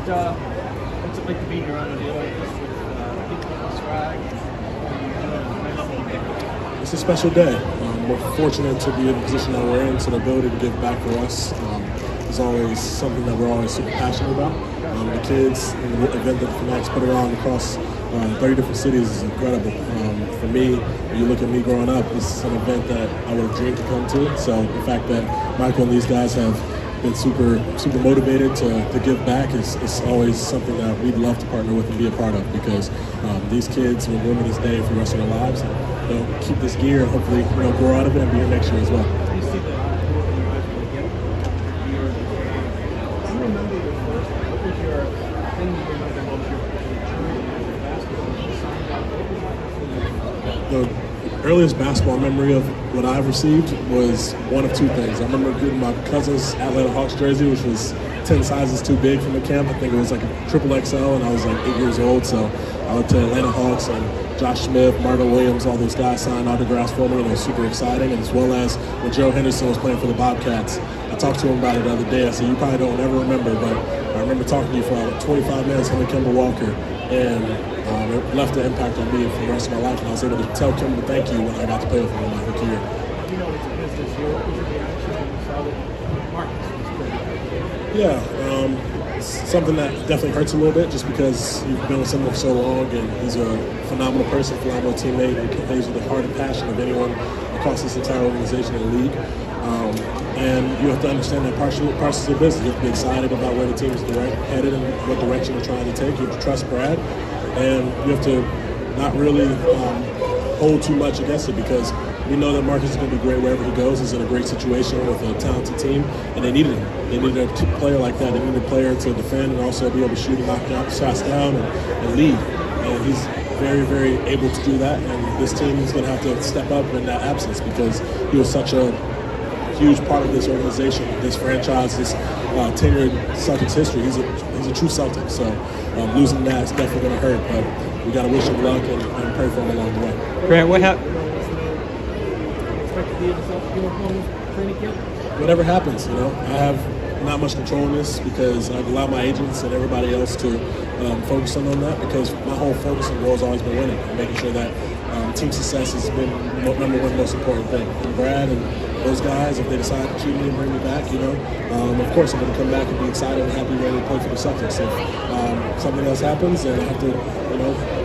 What's it like to be here on a day like this with people in the swag? It's a special day. We're fortunate to be in the position that we're in, so the ability to give back for us is always something that we're always super passionate about. The kids and the event that the Fanatics put around across 30 different cities is incredible. For me, when you look at me growing up, this is an event that I would have dreamed to come to. So the fact that Michael and these guys have been super motivated to give back is always something that we'd love to partner with and be a part of, because these kids will remember this day for the rest of their lives. And they'll keep this gear and hopefully grow out of it and be here next year as well. You see the do you remember your first? What was your thing you remember most? Your basketball? The earliest basketball memory of what I've received was one of two things. I remember getting my cousin's Atlanta Hawks jersey, which was 10 sizes too big from the camp. I think it was like a triple XL, and I was like 8 years old. So I went to Atlanta Hawks, and Josh Smith, Marvin Williams, all those guys signed autographs for me, and it was super exciting. And as well as when Joe Henderson was playing for the Bobcats, I talked to him about it the other day. I said, you probably don't ever remember, but I remember talking to you for like 25 minutes on the Kemba Walker, and it left an impact on me for the rest of my life. And I was able to tell Kemba thank you when I got to play with him in my rookie year. You know, it's a business. What was your reaction when you saw that Marcus was good? Yeah, it's something that definitely hurts a little bit, just because you've been with someone for so long, and he's a phenomenal person, phenomenal teammate, and plays with the heart and passion of anyone across this entire organization and league. And you have to understand that parts of the business. You have to be excited about where the team is headed and what direction they're trying to take. You have to trust Brad, and you have to not really hold too much against it, because we know that Marcus is going to be great wherever he goes. He's in a great situation with a talented team, and they needed him. They needed a player like that. They needed a player to defend and also be able to shoot and knock shots down and lead. And he's very, very able to do that. And this team is going to have to step up in that absence, because he was such a huge part of this organization, this franchise, this tenured Celtics history. He's a true Celtic. So losing that is definitely going to hurt, but we got to wish him luck and pray for him along the way. Grant, what happened? Whatever happens, I have not much control in this, because I've allowed my agents and everybody else to focus on that, because my whole focus and goal has always been winning and making sure that team success has been number one most important thing. And Brad and those guys, if they decide to keep me and bring me back, of course I'm going to come back and be excited and happy, ready to play for the Celtics. If something else happens, then I have to,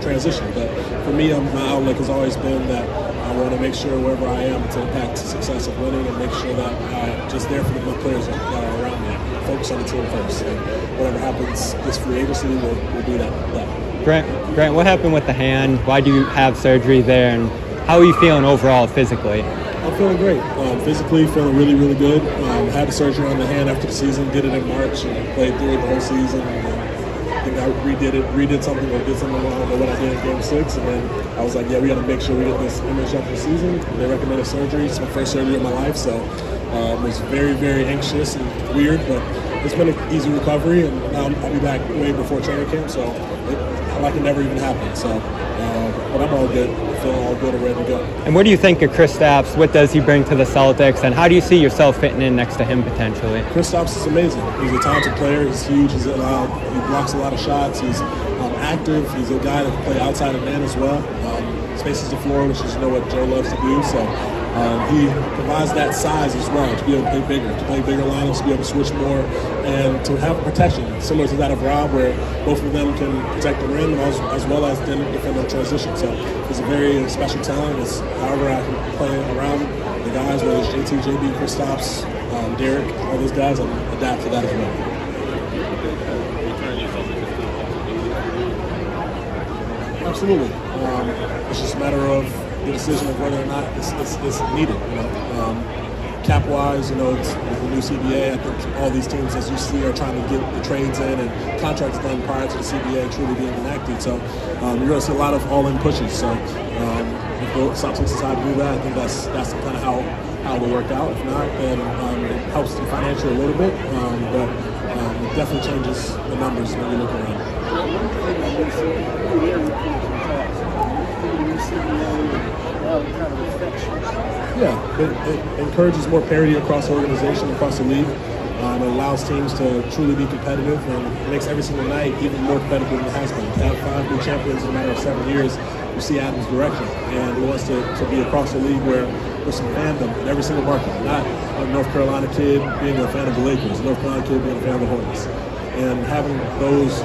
transition. But for me, my outlook has always been that I want to make sure wherever I am to impact the success of winning, and make sure that I'm just there for the players that are around me. Focus on the team first, and whatever happens this free agency, we'll do that. Grant, what happened with the hand? Why do you have surgery there, and how are you feeling overall physically? I'm feeling great. Physically, feeling really, really good. Had the surgery on the hand after the season, did it in March, and played through it the whole season. I think I redid something or did something wrong. I don't know what I did in Game 6, and then I was like, yeah, we got to make sure we get this image up for the season. They recommended surgery. It's my first surgery of my life, so I was very, very anxious and weird, but it's been an easy recovery, and now I'll be back way before training camp, so like it never even happened. So, but I'm all good. Feeling all good and ready to go. And what do you think of Kristaps? What does he bring to the Celtics, and how do you see yourself fitting in next to him potentially? Kristaps is amazing. He's a talented player. He's huge. He blocks a lot of shots. He's active. He's a guy that can play outside of man as well. Spaces the floor, which is what Joe loves to do. So he provides that size as well, to be able to play bigger lineups, to be able to switch more, and to have protection similar to that of Rob, where both of them can protect the rim and as well as then defend on transition. So he's a very special talent. It's however I can play around the guys, whether it's JT, JB, Kristaps, Derek, all those guys, and adapt to that as well. Absolutely. It's just a matter of the decision of whether or not it's needed. Cap-wise, it's with the new CBA. I think all these teams, as you see, are trying to get the trades in and contracts done prior to the CBA truly being enacted. So you're going to see a lot of all-in pushes. So if the Celtics decide to do that, I think that's kind of how it will work out. If not, then it helps the financial a little bit, but it definitely changes the numbers when you look around. Yeah, it encourages more parity across the organization, across the league. It allows teams to truly be competitive and makes every single night even more competitive than it has been. To have 5 new champions in a matter of 7 years, you see Adam's direction, and he wants to be across the league where there's some fandom in every single market. Not a North Carolina kid being a fan of the Lakers, a North Carolina kid being a fan of the Hornets. And having those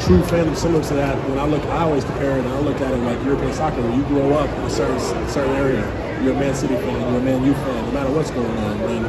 true fandom similar to that, I always compare it, and I look at it like European soccer, where you grow up in a certain area. You're a Man City fan, you're a Man U fan, no matter what's going on. And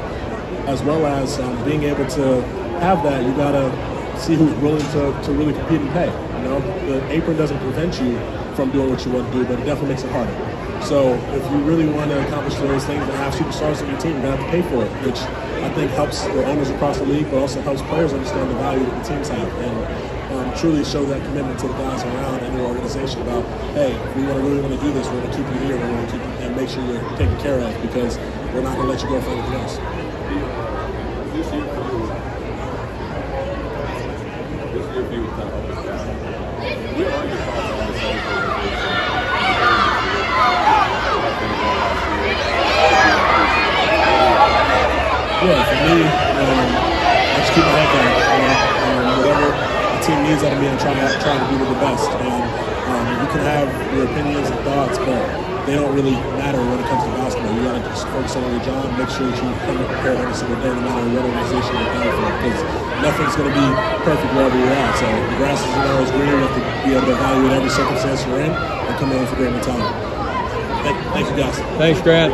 as well as being able to have that, you gotta see who's willing to really compete and pay. You know, the apron doesn't prevent you from doing what you want to do, but it definitely makes it harder. So if you really want to accomplish those things and have superstars on your team, you're gonna have to pay for it, which I think helps the owners across the league, but also helps players understand the value that the teams have, and truly show that commitment to the guys around and your organization about, hey, if we really want to do this, we're going to keep you here, we're going to keep you, and make sure you're taken care of, because we're not going to let you go for anything else. This year for you, kind of up and down. Where are your thoughts on the Celtics? Yeah, for me, I just keep my head down. Whatever the team needs out of me, I try to do the best. And you can have your opinions and thoughts, but they don't really matter when it comes to basketball. You got to just focus on your job, make sure that you come prepared every single day, no matter what organization you're playing for, because nothing's going to be perfect wherever you're at. So the grass isn't always green. You have to be able to evaluate every circumstance you're in and come in with a great mentality. Thank you, guys. Thanks, Grant.